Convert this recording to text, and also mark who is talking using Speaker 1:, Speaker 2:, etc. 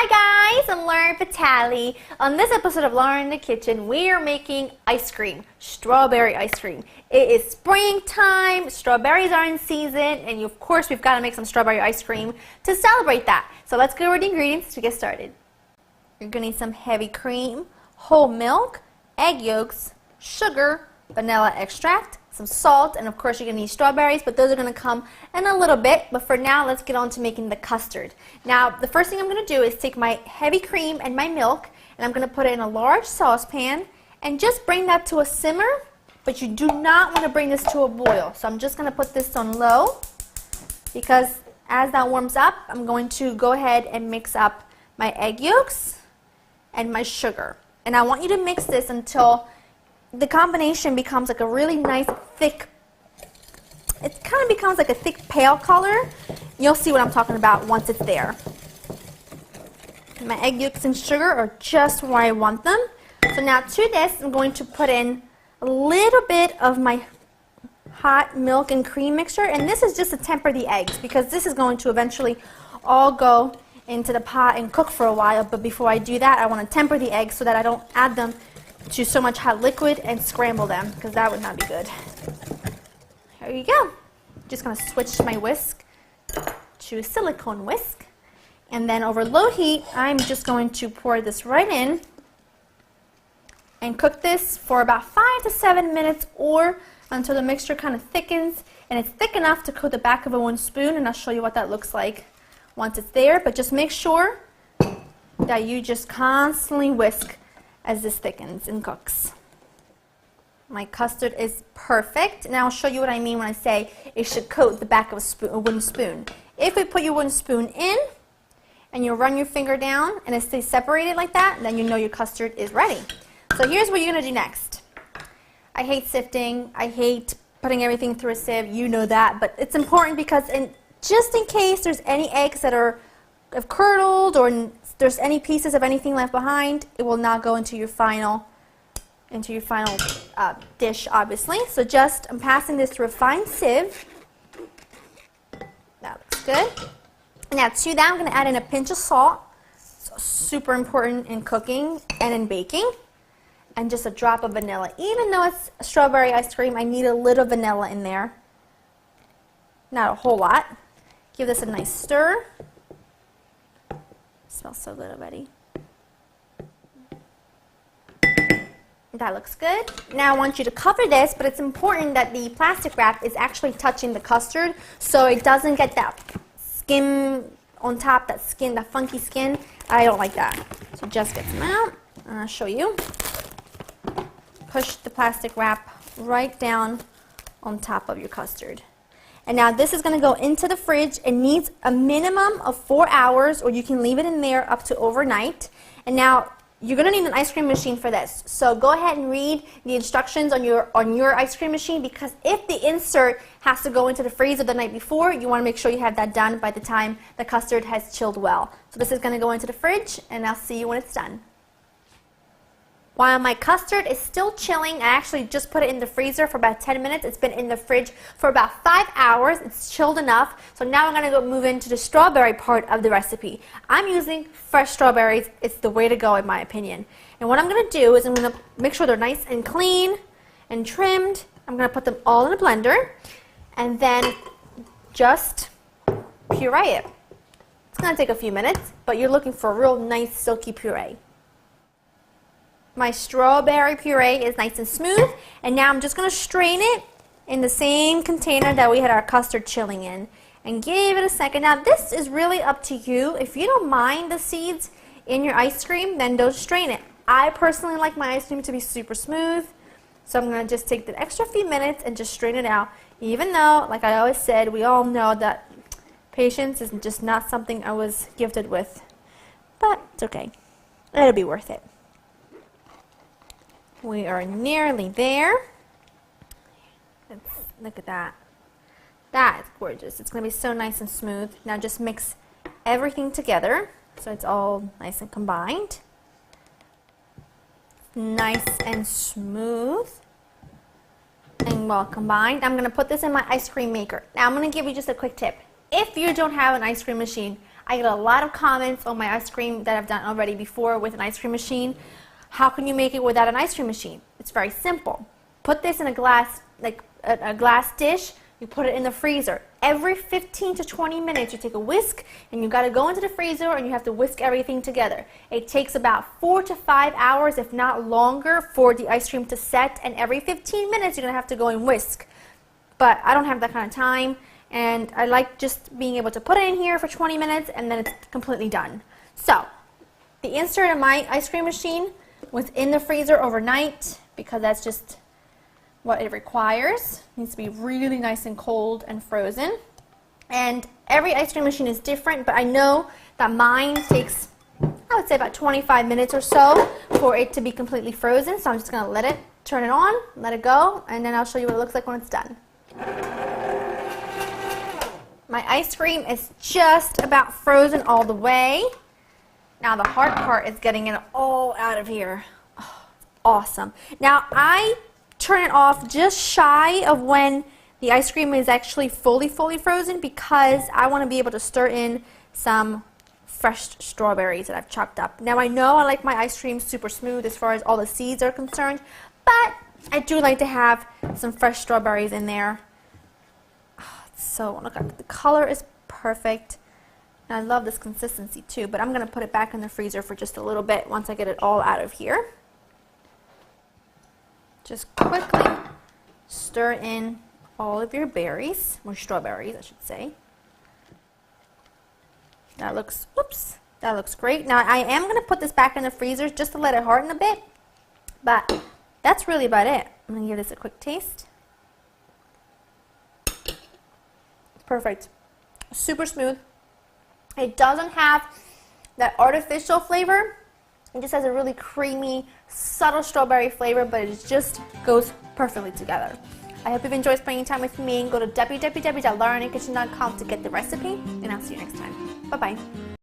Speaker 1: Hi guys, I'm Lauren Vitale. On this episode of Lauren in the Kitchen, we are making ice cream, strawberry ice cream. It is springtime, strawberries are in season, and of course we've got to make some strawberry ice cream to celebrate that. So let's go over the ingredients to get started. You're going to need some heavy cream, whole milk, egg yolks, sugar, vanilla extract, some salt, and of course you're going to need strawberries, but those are going to come in a little bit. But for now, let's get on to making the custard. Now, the first thing I'm going to do is take my heavy cream and my milk, and I'm going to put it in a large saucepan and just bring that to a simmer, but you do not want to bring this to a boil. So I'm just going to put this on low, because as that warms up, I'm going to go ahead and mix up my egg yolks and my sugar. And I want you to mix this until the combination becomes like a really nice thick, it kind of becomes like a thick pale color. You'll see what I'm talking about once it's there. My egg yolks and sugar are just where I want them. So now to this, I'm going to put in a little bit of my hot milk and cream mixture, and this is just to temper the eggs, because this is going to eventually all go into the pot and cook for a while. But before I do that, I want to temper the eggs so that I don't add them to so much hot liquid and scramble them, because that would not be good. There you go. Just going to switch my whisk to a silicone whisk, and then over low heat I'm just going to pour this right in and cook this for about 5 to 7 minutes, or until the mixture kind of thickens and it's thick enough to coat the back of a wooden spoon, and I'll show you what that looks like once it's there. But just make sure that you just constantly whisk as this thickens and cooks. My custard is perfect. Now I'll show you what I mean when I say it should coat the back of a wooden spoon. If we put your wooden spoon in and you run your finger down and it stays separated like that, then you know your custard is ready. So here's what you're going to do next. I hate sifting. I hate putting everything through a sieve. You know that. But it's important because just in case there's any eggs that have curdled, or there's any pieces of anything left behind, it will not go into your final dish, obviously. So I'm passing this through a fine sieve. That looks good. Now to that, I'm going to add in a pinch of salt. So super important in cooking and in baking. And just a drop of vanilla. Even though it's strawberry ice cream, I need a little vanilla in there. Not a whole lot. Give this a nice stir. Smells so good already. That looks good. Now I want you to cover this, but it's important that the plastic wrap is actually touching the custard, so it doesn't get that skin on top, that funky skin. I don't like that. So just get some out, and I'll show you. Push the plastic wrap right down on top of your custard. And now this is going to go into the fridge. It needs a minimum of 4 hours, or you can leave it in there up to overnight. And now you're going to need an ice cream machine for this. So go ahead and read the instructions on your ice cream machine, because if the insert has to go into the freezer the night before, you want to make sure you have that done by the time the custard has chilled well. So this is going to go into the fridge, and I'll see you when it's done. While my custard is still chilling, I actually just put it in the freezer for about 10 minutes. It's been in the fridge for about 5 hours. It's chilled enough. So now I'm going to go move into the strawberry part of the recipe. I'm using fresh strawberries. It's the way to go in my opinion. And what I'm going to do is I'm going to make sure they're nice and clean and trimmed. I'm going to put them all in a blender and then just puree it. It's going to take a few minutes, but you're looking for a real nice silky puree. My strawberry puree is nice and smooth, and now I'm just going to strain it in the same container that we had our custard chilling in, and give it a second. Now this is really up to you. If you don't mind the seeds in your ice cream, then don't strain it. I personally like my ice cream to be super smooth, so I'm going to just take the extra few minutes and just strain it out, even though, like I always said, we all know that patience is just not something I was gifted with, but it's okay. It'll be worth it. We are nearly there. Look at that. That is gorgeous. It's going to be so nice and smooth. Now just mix everything together so it's all nice and combined. Nice and smooth and well combined. I'm going to put this in my ice cream maker. Now I'm going to give you just a quick tip. If you don't have an ice cream machine, I get a lot of comments on my ice cream that I've done already before with an ice cream machine. How can you make it without an ice cream machine? It's very simple. Put this in a glass, like a glass dish. You put it in the freezer. Every 15 to 20 minutes, you take a whisk, and you got to go into the freezer, and you have to whisk everything together. It takes about 4 to 5 hours, if not longer, for the ice cream to set, and every 15 minutes, you're going to have to go and whisk. But I don't have that kind of time, and I like just being able to put it in here for 20 minutes, and then it's completely done. So, the insert of my ice cream machine was in the freezer overnight, because that's just what it requires. It needs to be really nice and cold and frozen. And every ice cream machine is different, but I know that mine takes, I would say, about 25 minutes or so for it to be completely frozen. So I'm just going to let it, turn it on, let it go, and then I'll show you what it looks like when it's done. My ice cream is just about frozen all the way. Now the hard part is getting it all out of here. Oh, awesome. Now I turn it off just shy of when the ice cream is actually fully frozen, because I want to be able to stir in some fresh strawberries that I've chopped up. Now I know I like my ice cream super smooth as far as all the seeds are concerned, but I do like to have some fresh strawberries in there. So look, the color is perfect. And I love this consistency too, but I'm going to put it back in the freezer for just a little bit once I get it all out of here. Just quickly stir in all of your berries, or strawberries I should say. That looks, oops, that looks great. Now I am going to put this back in the freezer just to let it harden a bit, but that's really about it. I'm going to give this a quick taste. Perfect. Super smooth. It doesn't have that artificial flavor. It just has a really creamy, subtle strawberry flavor, but it just goes perfectly together. I hope you've enjoyed spending time with me. Go to www.laurainthekitchen.com to get the recipe, and I'll see you next time. Bye-bye.